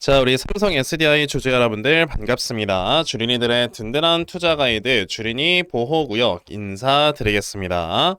자, 우리 삼성 SDI 주주 여러분들 반갑습니다. 주린이들의 든든한 투자 가이드 주린이 보호구역 인사드리겠습니다.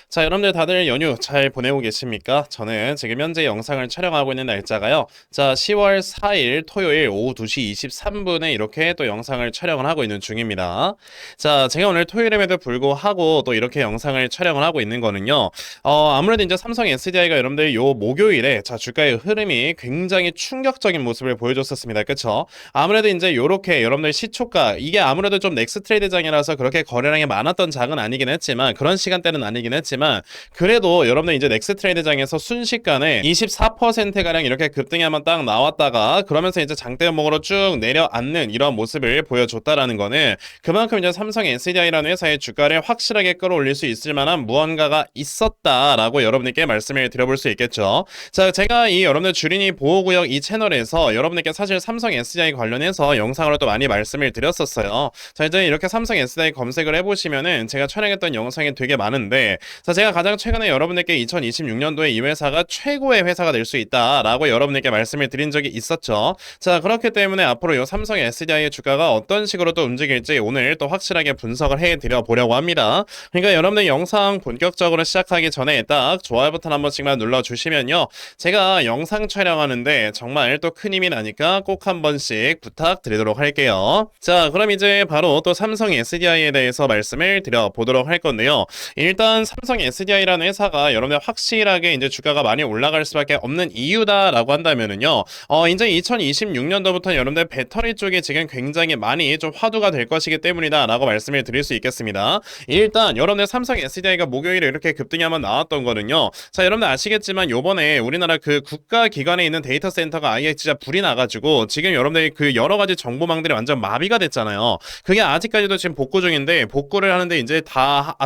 자, 여러분들 다들 연휴 잘 보내고 계십니까? 저는 지금 현재 영상을 촬영하고 있는 날짜가요. 자, 10월 4일 토요일 오후 2시 23분에 이렇게 또 영상을 촬영을 하고 있는 중입니다. 자, 제가 오늘 토요일임에도 불구하고 또 이렇게 영상을 촬영을 하고 있는 거는요. 아무래도 이제 삼성 SDI가 여러분들 요 목요일에 자, 주가의 흐름이 굉장히 충격적인 모습을 보여줬었습니다. 그쵸? 아무래도 이제 요렇게 여러분들 시초가 이게 아무래도 좀 넥스트레이드장이라서 그렇게 거래량이 많았던 장은 아니긴 했지만 그런 시간대는 아니긴 했지만 그래도 여러분들 이제 넥스트레이드장에서 순식간에 24%가량 이렇게 급등이 한번 딱 나왔다가 그러면서 이제 장대목으로 쭉 내려앉는 이런 모습을 보여줬다라는 거는 그만큼 이제 삼성 SDI라는 회사의 주가를 확실하게 끌어올릴 수 있을 만한 무언가가 있었다라고 여러분들께 말씀을 드려볼 수 있겠죠. 자, 제가 이 여러분들 주린이 보호구역 이 채널에서 여러분들께 사실 삼성 SDI 관련해서 영상으로 또 많이 말씀을 드렸었어요. 자, 이제 이렇게 삼성 SDI 검색을 해보시면은 제가 촬영했던 영상이 되게 많은데 자, 제가 가장 최근에 여러분들께 2026년도에 이 회사가 최고의 회사가 될 수 있다라고 여러분들께 말씀을 드린 적이 있었죠. 자, 그렇기 때문에 앞으로 이 삼성 SDI의 주가가 어떤 식으로 또 움직일지 오늘 또 확실하게 분석을 해드려 보려고 합니다. 그러니까 여러분들 영상 본격적으로 시작하기 전에 딱 좋아요 버튼 한 번씩만 눌러주시면요. 제가 영상 촬영하는데 정말 또 큰 힘이 나니까 꼭 한 번씩 부탁드리도록 할게요. 자, 그럼 이제 바로 또 삼성 SDI에 대해서 말씀을 드려보도록 할 건데요. 일단 삼성 SDI라는 회사가 여러분들 확실하게 이제 주가가 많이 올라갈 수밖에 없는 이유다라고 한다면은요. 이제 2026년도부터 여러분들 배터리 쪽에 지금 굉장히 많이 좀 화두가 될 것이기 때문이다라고 말씀을 드릴 수 있겠습니다. 일단 여러분들 삼성 SDI가 목요일에 이렇게 급등이 한번 나왔던 거는요. 자, 여러분들 아시겠지만 요번에 우리나라 그 국가기관에 있는 데이터 센터가 아예 진짜 불이 나가지고 지금 여러분들 그 여러 가지 정보망들이 완전 마비가 됐잖아요. 그게 아직까지도 지금 복구 중인데 복구를 하는데 이제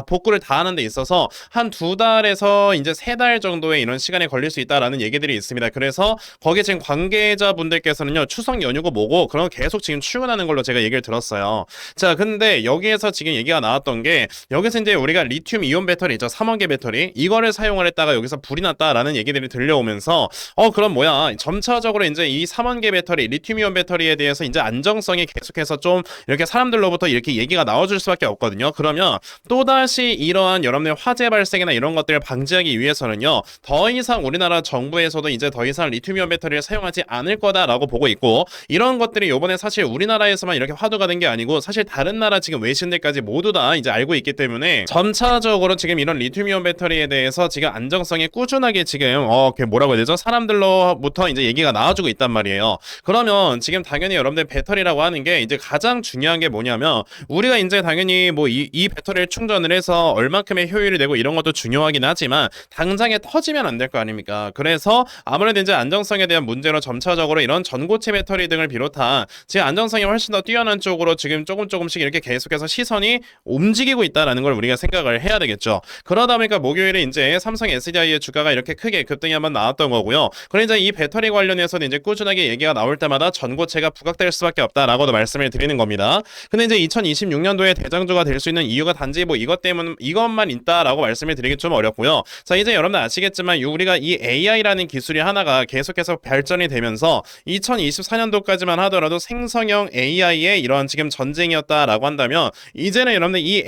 복구를 다 하는 데 있어서 한 2달에서 이제 3달 정도의 이런 시간이 걸릴 수 있다라는 얘기들이 있습니다. 그래서 거기에 지금 관계자분들께서는요, 추석 연휴고 뭐고 그런 계속 지금 출근하는 걸로 제가 얘기를 들었어요. 자, 근데 여기에서 지금 얘기가 나왔던 게 여기서 이제 우리가 리튬 이온 배터리 있죠, 3원계 배터리 이거를 사용을 했다가 여기서 불이 났다라는 얘기들이 들려오면서 그럼 뭐야, 점차적으로 이제 이 3원계 배터리 리튬 이온 배터리에 대해서 이제 안정성이 계속해서 좀 이렇게 사람들로부터 이렇게 얘기가 나와줄 수밖에 없거든요. 그러면 또다시 이러한 여러분의 화재 발생이나 이런 것들을 방지하기 위해서는요, 더 이상 우리나라 정부에서도 이제 더 이상 리튬이온 배터리를 사용하지 않을 거다라고 보고 있고, 이런 것들이 요번에 사실 우리나라에서만 이렇게 화두가 된 게 아니고 사실 다른 나라 지금 외신들까지 모두 다 이제 알고 있기 때문에 점차적으로 지금 이런 리튬이온 배터리에 대해서 지금 안정성이 꾸준하게 지금 그 뭐라고 해야 되죠? 사람들로부터 이제 얘기가 나와주고 있단 말이에요. 그러면 지금 당연히 여러분들 배터리라고 하는 게 이제 가장 중요한 게 뭐냐면 우리가 이제 당연히 뭐 이 배터리를 충전을 해서 얼만큼의 효율이 되고 이런 것도 중요하긴 하지만 당장에 터지면 안 될 거 아닙니까? 그래서 아무래도 이제 안정성에 대한 문제로 점차적으로 이런 전고체 배터리 등을 비롯한 지금 안정성이 훨씬 더 뛰어난 쪽으로 지금 조금씩 이렇게 계속해서 시선이 움직이고 있다라는 걸 우리가 생각을 해야 되겠죠. 그러다 보니까 목요일에 이제 삼성 SDI의 주가가 이렇게 크게 급등이 한번 나왔던 거고요. 그러니까 이 배터리 관련해서는 이제 꾸준하게 얘기가 나올 때마다 전고체가 부각될 수밖에 없다라고도 말씀을 드리는 겁니다. 근데 이제 2026년도에 대장주가 될 수 있는 이유가 단지 뭐 이것만 있다라고 말씀을 드리기 좀 어렵고요. 자, 이제 여러분들 아시겠지만 우리가 이 AI라는 기술이 하나가 계속해서 발전이 되면서 2024년도까지만 하더라도 생성형 AI의 이런 지금 전쟁이었다라고 한다면 이제는 여러분들 이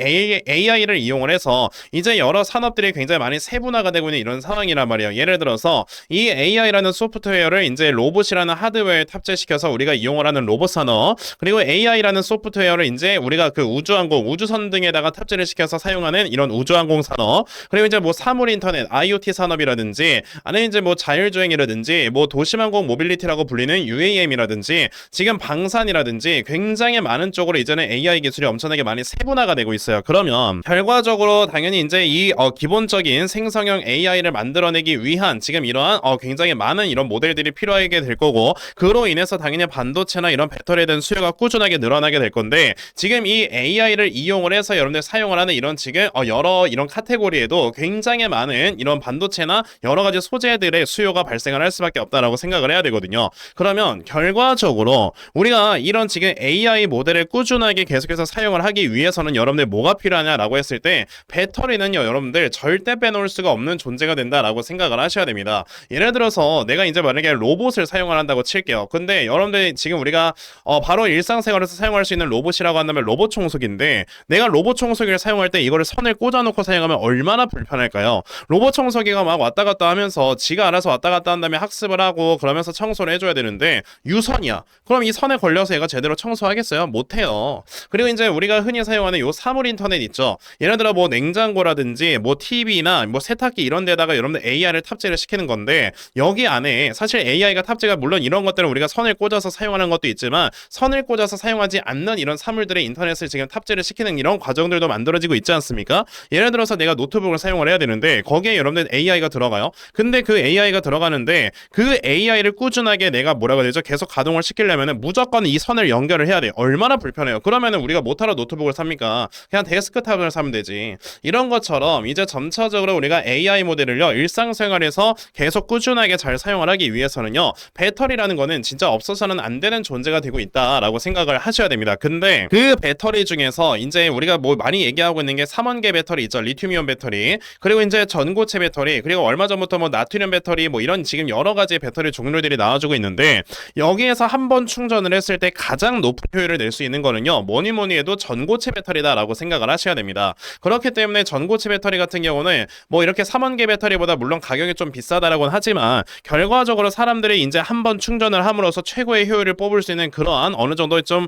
AI를 이용을 해서 이제 여러 산업들이 굉장히 많이 세분화가 되고 있는 이런 상황이란 말이에요. 예를 들어서 이 AI라는 소프트웨어를 이제 로봇이라는 하드웨어에 탑재시켜서 우리가 이용을 하는 로봇 산업, 그리고 AI라는 소프트웨어를 이제 우리가 그 우주항공, 우주선 등에다가 탑재를 시켜서 사용하는 이런 우주항공 산업, 그리고 이제 뭐 사물 인터넷, IoT 산업이라든지 아니면 이제 뭐 자율주행이라든지 뭐 도시망공 모빌리티라고 불리는 UAM이라든지 지금 방산이라든지 굉장히 많은 쪽으로 이제는 AI 기술이 엄청나게 많이 세분화가 되고 있어요. 그러면 결과적으로 당연히 이제 이 기본적인 생성형 AI를 만들어내기 위한 지금 이러한 굉장히 많은 이런 모델들이 필요하게 될 거고, 그로 인해서 당연히 반도체나 이런 배터리에 대한 수요가 꾸준하게 늘어나게 될 건데, 지금 이 AI를 이용을 해서 여러분들 사용을 하는 이런 지금 여러 이런 카테고리에도 굉장히 많은 이런 반도체나 여러 가지 소재들의 수요가 발생을 할 수밖에 없다라고 생각을 해야 되거든요. 그러면 결과적으로 우리가 이런 지금 AI 모델을 꾸준하게 계속해서 사용을 하기 위해서는 여러분들 뭐가 필요하냐라고 했을 때 배터리는요, 여러분들 절대 빼놓을 수가 없는 존재가 된다라고 생각을 하셔야 됩니다. 예를 들어서 내가 이제 만약에 로봇을 사용을 한다고 칠게요. 근데 여러분들 지금 우리가 바로 일상생활에서 사용할 수 있는 로봇이라고 한다면 로봇 청소기인데, 내가 로봇 청소기를 사용할 때 이거를 선을 꽂아놓고 사용하면 얼마나 불편할까요? 로봇 청소기가 막 왔다 갔다 하면서 지가 알아서 왔다 갔다 한 다음에 학습을 하고 그러면서 청소를 해줘야 되는데 유선이야. 그럼 이 선에 걸려서 얘가 제대로 청소하겠어요? 못해요. 그리고 이제 우리가 흔히 사용하는 요 사물 인터넷 있죠. 예를 들어 뭐 냉장고라든지 뭐 TV나 뭐 세탁기 이런 데다가 여러분들 AI를 탑재를 시키는 건데, 여기 안에 사실 AI가 탑재가, 물론 이런 것들은 우리가 선을 꽂아서 사용하는 것도 있지만 선을 꽂아서 사용하지 않는 이런 사물들의 인터넷을 지금 탑재를 시키는 이런 과정들도 만들어지고 있지 않습니까? 예를 들어서 내가 노트북을 사용을 해야 되는데 거기에 여러분들 AI가 들어가요. 근데 그 AI가 들어가는데 그 AI를 꾸준하게 내가 뭐라고 해야 되죠? 계속 가동을 시키려면은 무조건 이 선을 연결을 해야 돼요. 얼마나 불편해요. 그러면은 우리가 뭐하러 노트북을 삽니까? 그냥 데스크탑을 사면 되지. 이런 것처럼 이제 점차적으로 우리가 AI 모델을요, 일상생활에서 계속 꾸준하게 잘 사용을 하기 위해서는요, 배터리라는 거는 진짜 없어서는 안 되는 존재가 되고 있다라고 생각을 하셔야 됩니다. 근데 그 배터리 중에서 이제 우리가 뭐 많이 얘기하고 있는 게 3원계 배터리 있죠. 리튬이온 배터리. 그리고 이제 전고체 배터리. 그리고 얼마 전부터 뭐 나트륨 배터리, 뭐 이런 지금 여러 가지 배터리 종류들이 나와주고 있는데, 여기에서 한 번 충전을 했을 때 가장 높은 효율을 낼 수 있는 거는요, 뭐니 해도 전고체 배터리다라고 생각을 하셔야 됩니다. 그렇기 때문에 전고체 배터리 같은 경우는 뭐 이렇게 3원계 배터리보다 물론 가격이 좀 비싸다라고는 하지만 결과적으로 사람들이 이제 한 번 충전을 함으로써 최고의 효율을 뽑을 수 있는 그러한 어느 정도 좀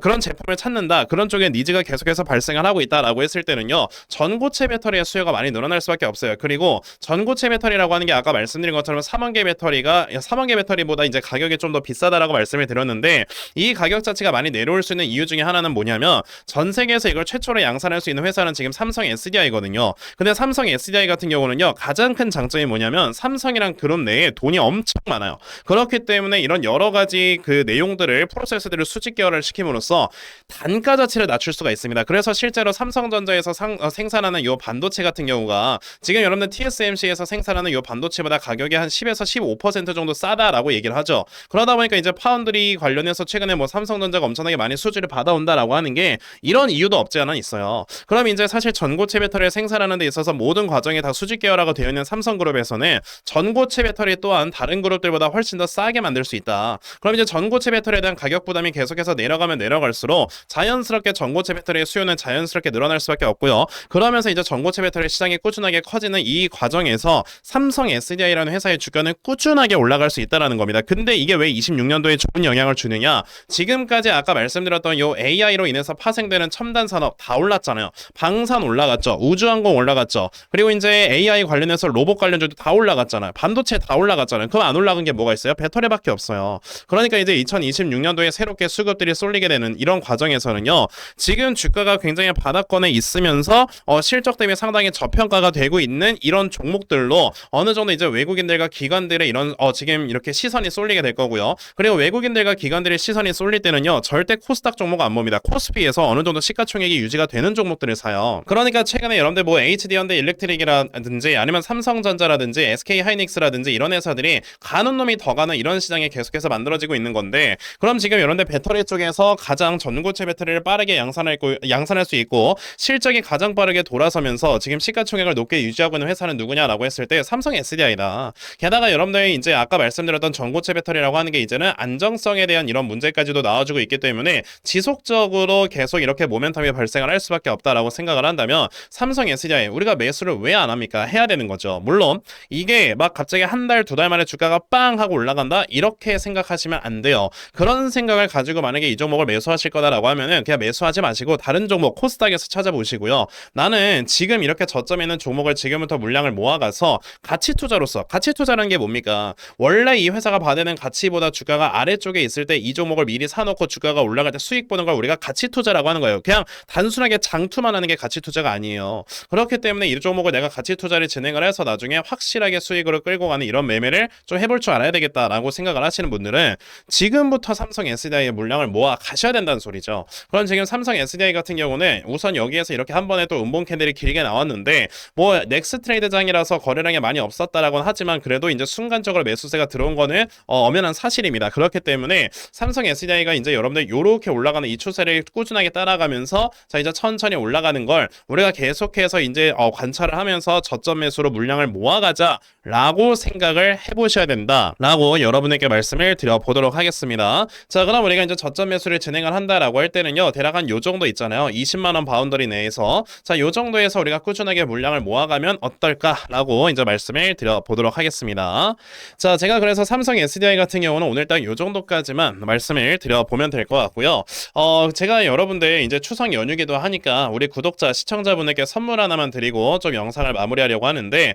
그런 제품을 찾는다, 그런 쪽에 니즈가 계속해서 발생을 하고 있다라고 했을 때는요, 전고체 배터리의 수요가 많이 늘어날 수밖에 없어요. 그리고 전고체 배터리라고 하는 게 아까 말씀드린 것처럼 3원계 배터리보다 이제 가격이 좀 더 비싸다라고 말씀을 드렸는데, 이 가격 자체가 많이 내려올 수 있는 이유 중에 하나는 뭐냐면, 전 세계에서 이걸 최초로 양산할 수 있는 회사는 지금 삼성 SDI거든요. 근데 삼성 SDI 같은 경우는요, 가장 큰 장점이 뭐냐면 삼성이랑 그룹 내에 돈이 엄청 많아요. 그렇기 때문에 이런 여러 가지 그 내용들을, 프로세스들을 수직 계열을 시킴으로써 단가 자체를 낮출 수가 있습니다. 그래서 실제로 삼성전자에서 생산하는 이 반도체 같은 경우가 지금 여러분들 TSMC에서 생산하는 이 반도체보다 가격이 한 10에서 15% 정도 싸다라고 얘기를 하죠. 그러다 보니까 이제 파운드리 관련해서 최근에 뭐 삼성전자가 엄청나게 많이 수주를 받아온다라고 하는 게 이런 이유도 없지 않아 있어요. 그럼 이제 사실 전고체 배터리를 생산하는 데 있어서 모든 과정이 다 수직 계열화가 되어 있는 삼성그룹에서는 전고체 배터리 또한 다른 그룹들보다 훨씬 더 싸게 만들 수 있다. 그럼 이제 전고체 배터리에 대한 가격 부담이 계속해서 내려가면 내려갈수록 자연스럽게 전고체 배터리의 수요는 자연스럽게 늘어날 수밖에 없고요. 그러면서 이제 전고체 배터리 시장이 꾸준하게 커지는 이 과정에서 삼성 SDI라는 회사의 주가는 꾸준하게 올라갈 수 있다는 겁니다. 근데 이게 왜 26년도에 좋은 영향을 주느냐? 지금까지 아까 말씀드렸던 요 AI로 인해서 파생되는 첨단 산업 다 올랐잖아요. 방산 올라갔죠. 우주항공 올라갔죠. 그리고 이제 AI 관련해서 로봇 관련주도 다 올라갔잖아요. 반도체 다 올라갔잖아요. 그럼 안 올라간 게 뭐가 있어요? 배터리밖에 없어요. 그러니까 이제 2026년도에 새롭게 수급들이 쏠리게 되는 이런 과정에서는요, 지금 주가가 굉장히 바닥권에 있으면서 실적 대비 상당히 저평가가 되고 있는 이런 종목들로 어느 정도 이제 외국인들과 기관들의 이런 지금 이렇게 시선이 쏠리게 될 거고요. 그리고 외국인들과 기관들의 시선이 쏠릴 때는요, 절대 코스닥 종목 안 봅니다. 코스피에서 어느 정도 시가총액이 유지가 되는 종목들을 사요. 그러니까 최근에 여러분들 뭐 HD현대 일렉트릭이라든지 아니면 삼성전자라든지 SK하이닉스라든지 이런 회사들이 가는 놈이 더 가는 이런 시장이 계속해서 만들어지고 있는 건데, 그럼 지금 여러분들 배터리 쪽에서 가장 전고체 배터리를 빠르게 양산할 수 있고 실적이 가장 빠르게 돌아서면서 지금 시가총액을 높게 유지하고 있는 회사는 누구냐라고 했을 때 삼성 SDI다. 게다가 여러분들이 이제 아까 말씀드렸던 전고체 배터리라고 하는 게 이제는 안정성에 대한 이런 문제까지도 나와주고 있기 때문에 지속적으로 계속 이렇게 모멘텀이 발생을 할 수밖에 없다라고 생각을 한다면 삼성 SDI 우리가 매수를 왜 안 합니까? 해야 되는 거죠. 물론 이게 막 갑자기 한 달, 두 달 만에 주가가 빵 하고 올라간다 이렇게 생각하시면 안 돼요. 그런 생각을 가지고 만약에 이 종목을 매수하실 거다라고 하면은 그냥 매수하지 마시고 다른 종목 코스닥에서 찾아보시고요. 나는 지금 이렇게 저점에 있는 종목을 지금부터 물량을 모아가서 가치 투자로서, 가치 투자라는 게 뭡니까? 원래 이 회사가 받는 가치보다 주가가 아래쪽에 있을 때 이 종목을 미리 사놓고 주가가 올라갈 때 수익 보는 걸 우리가 가치 투자라고 하는 거예요. 그냥 단순하게 장투만 하는 게 가치 투자가 아니에요. 그렇기 때문에 이 종목을 내가 가치 투자를 진행을 해서 나중에 확실하게 수익으로 끌고 가는 이런 매매를 좀 해볼 줄 알아야 되겠다라고 생각을 하시는 분들은 지금부터 삼성 SDI의 물량을 모아 가셔야 된다는 소리죠. 그럼 지금 삼성 SDI 같은 경우는 우선 여기에서 이렇게 한 번에 또 음봉 캔들이 길게 나왔는데 뭐 넥스 트레이드장이라서 거래량이 많이 없었다라고는 하지만 그래도 이제 순간적으로 매수세가 들어온 거는 엄연한 사실입니다. 그렇기 때문에 삼성 SDI가 이제 여러분들 요렇게 올라가는 이 추세를 꾸준하게 따라가면서 자 이제 천천히 올라가는 걸 우리가 계속해서 이제 관찰을 하면서 저점 매수로 물량을 모아가자라고 생각을 해보셔야 된다라고 여러분에게 말씀을 드려보도록 하겠습니다. 자 그럼 우리가 이제 저점 매수를 진행을 한다라고 할 때는요 대략 한 요 정도 있잖아요. 20만원 바운더리 내에서 자 요 정도에서 우리가 꾸준하게 물량을 모아가면 어떨까라고 이제 말씀을 드려보도록 하겠습니다. 자 제가 그래서 삼성 SDI 같은 경우는 오늘 딱 요 정도까지만 말씀을 드려보면 될 것 같고요. 제가 여러분들 이제 추석 연휴기도 하니까 우리 구독자 시청자분에게 선물 하나만 드리고 좀 영상을 마무리하려고 하는데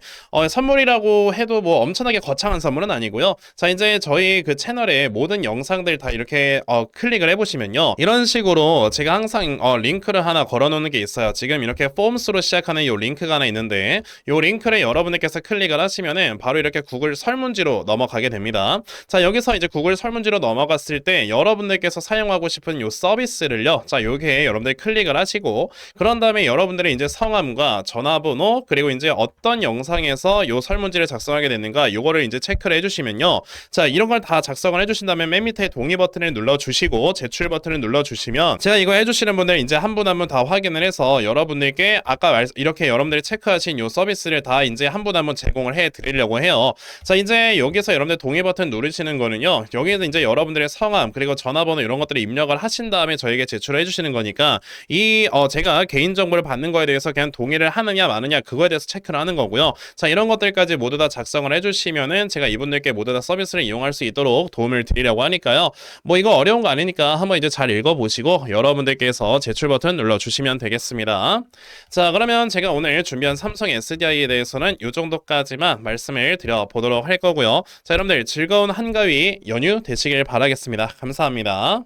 선물이라고 해도 뭐 엄청나게 거창한 선물은 아니고요. 자 이제 저희 그 채널에 모든 영상들 다 이렇게 클릭을 해보시면요 이런 식으로 제가 항상 링크를 하나 걸어놓는 게 있어요. 지금 이렇게 폼스로 시작하는 요 링크가 하나 있는데 요 링크를 여러분들께서 클릭을 하시면은 바로 이렇게 구글 설문지로 넘어가게 됩니다. 자 여기서 이제 구글 설문지로 넘어갔을 때 여러분들께서 사용하고 싶은 요 서비스를요 자 요게 여러분들이 클릭을 하시고 그런 다음에 여러분들의 이제 성함과 전화번호 그리고 이제 어떤 영상에서 요 설문지를 작성하게 됐는가 요거를 이제 체크를 해주시면요 자 이런 걸 다 작성을 해주신 다음에 맨 밑에 동의 버튼을 눌러주시고 제출 버튼을 눌러주시면 제가 이거 해주시는 분들 이제 한 분 한 분 다 확인을 해서 여러분들께 아까 이렇게 여러분들이 체크하신 요 서비스를 다 이제 한 분 한 분 제공을 해 드리려고 해요. 자 이제 여기서 여러분들 동의 버튼 누르시는 거는요 여기에서 이제 여러분들의 성함 그리고 전화번호 이런 것들을 입력을 하신 다음에 저에게 제출해 주시는 거니까 이 제가 개인정보를 받는 거에 대해서 그냥 동의를 하느냐 마느냐 그거에 대해서 체크를 하는 거고요. 자 이런 것들까지 모두 다 작성을 해주시면은 제가 이분들께 모두 다 서비스를 이용할 수 있도록 도움을 드리려고 하니까요. 뭐 이거 어려운 거 아니니까 한번 이제 잘 읽어보시고 여러분들께서 제출 버튼 눌러주시면 되겠습니다. 자 그러면 제가 오늘 준비한 삼성 SDI에 대해서는 이 정도까지만 말씀을 드려보도록 할 거고요. 자 여러분들 즐거운 한가위 연휴 되시길 바라겠습니다. 감사합니다.